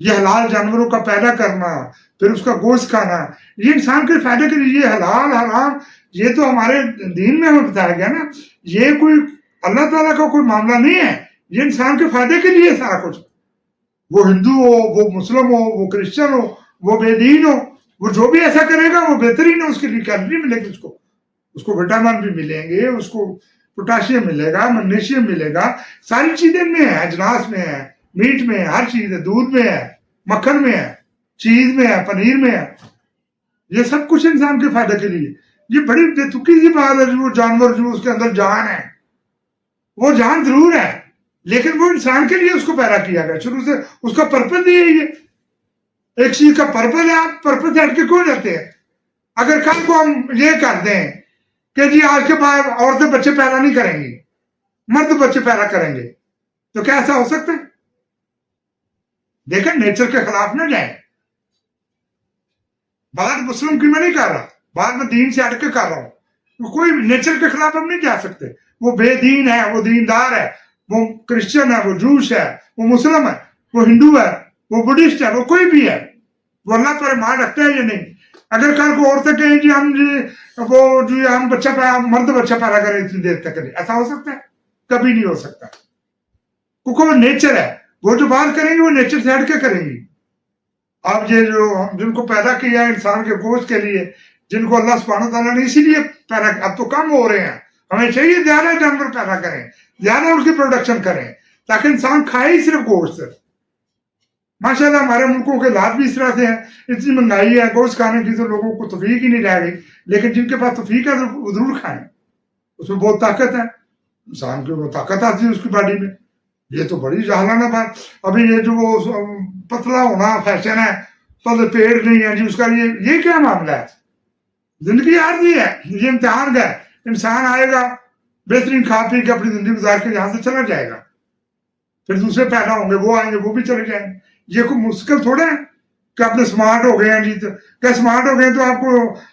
یہ حلال جانوروں کا پیدا کرنا، پھر اس کا گوشت کھانا، یہ انسان کے فائدے کے لیے. یہ حلال حرام یہ تو ہمارے دین میں ہمیں بتایا گیا نا. یہ کوئی اللہ تعالیٰ کا کوئی معاملہ نہیں ہے، یہ انسان کے فائدے کے لیے سارا کچھ. وہ ہندو ہو، وہ مسلم ہو، وہ کرسچن ہو، وہ بے دین ہو، وہ جو بھی ایسا کرے گا وہ بہترین ہے. اس کے لیے کیلوری ملے گی، اس کو وٹامن بھی ملیں گے، اس کو پوٹاشیم ملے گا، میگنیشیم ملے گا. ساری چیزیں میں ہیں، اجناس میں ہے، میٹ میں ہے، ہر چیز ہے، دودھ میں ہے، مکھن میں ہے، چیز میں ہے، پنیر میں ہے. یہ سب کچھ انسان کے فائدے کے لیے. یہ بڑی بے تکی سی بات ہے. جو جانور جو اس کے اندر جان ہے، وہ جان ضرور ہے، لیکن وہ انسان کے لیے اس کو پیدا کیا گیا شروع سے. اس کا پرپس یہی ہے. ایک چیز کا پرپس ہے، آپ پرپس سے ہٹ کے کیوں جاتے ہیں؟ اگر کل کو ہم یہ کر دیں کہ جی آج کے بعد عورتیں بچے پیدا نہیں کریں گی، مرد بچے پیدا کریں گے، تو کیا ایسا ہو سکتا ہے؟ دیکھیں نیچر کے خلاف نہ جائیں. بات مسلم کی میں نہیں کر رہا، بات میں دین سے ہٹ کے کر رہا ہوں. کوئی نیچر کے خلاف ہم نہیں جا سکتے. وہ بے دین ہے، وہ دیندار ہے، وہ کرسچن ہے، وہ جوش ہے، وہ مسلم ہے، وہ ہندو ہے، وہ بدھسٹ ہے، وہ کوئی بھی ہے، وہ اللہ پر ایمان رکھتے ہیں یا نہیں. اگر کل کو عورتیں کہیں جی ہم ہم بچہ پیدا، مرد بچہ پیدا کریں اتنی دیر تک کریں، ایسا ہو سکتا ہے؟ کبھی نہیں ہو سکتا. کیونکہ وہ نیچر ہے. وہ جو بات کریں گی وہ نیچر سے ہٹ کے کریں گی. اب یہ جو جن کو پیدا کیا ہے انسان کے گوشت کے لیے، جن کو اللہ سبحانہ تعالیٰ نے اسی لیے پیدا، اب تو کم ہو رہے ہیں، ہمیں چاہیے زیادہ جانور پیدا کریں، زیادہ ان کی پروڈکشن کریں، تاکہ انسان کھائے ہی صرف گوشت. ماشاء اللہ ہمارے ملکوں کے حالات بھی اس طرح سے ہیں. اتنی مہنگائی ہے، گوشت کھانے کی تو لوگوں کو توفیق ہی نہیں رہ گئی. لیکن جن کے پاس توفیق ہے وہ ضرور کھائیں. اس میں بہت طاقت ہے، انسان کی وہ طاقت آتی ہے اس کی باڈی میں. یہ تو بڑی جہالانہ بات. ابھی یہ جو وہ پتلا ہونا فیشن ہے، تو پیڑ نہیں ہے جی اس کا، یہ کیا معاملہ ہے؟ زندگی عارضی ہے، یہ امتحان ہے. انسان آئے گا بہترین کھا پی کے اپنی زندگی گزار کے یہاں سے چلا جائے گا، پھر دوسرے پیدا ہوں گے، وہ آئیں گے، وہ بھی چلے جائیں گے. یہ کوئی مشکل تھوڑا ہے کہ آپ نے اسمارٹ ہو گئے ہیں جی. کیا اسمارٹ ہو گئے تو آپ کو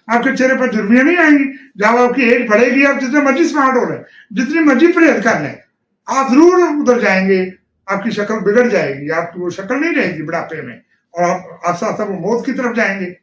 آپ کے چہرے پر جرمیاں نہیں آئیں گی؟ جب آپ کی ایج بڑھے گی، آپ جتنے مرضی اسمارٹ ہو رہے ہیں، جتنی مرضی پرہیز کر لیں، آپ ضرور ادھر جائیں گے. آپ کی شکل بگڑ جائے گی، آپ کی وہ شکل نہیں رہے گی بڑھاپے میں، اور آپ آہستہ آہستہ وہ موت کی طرف جائیں گے.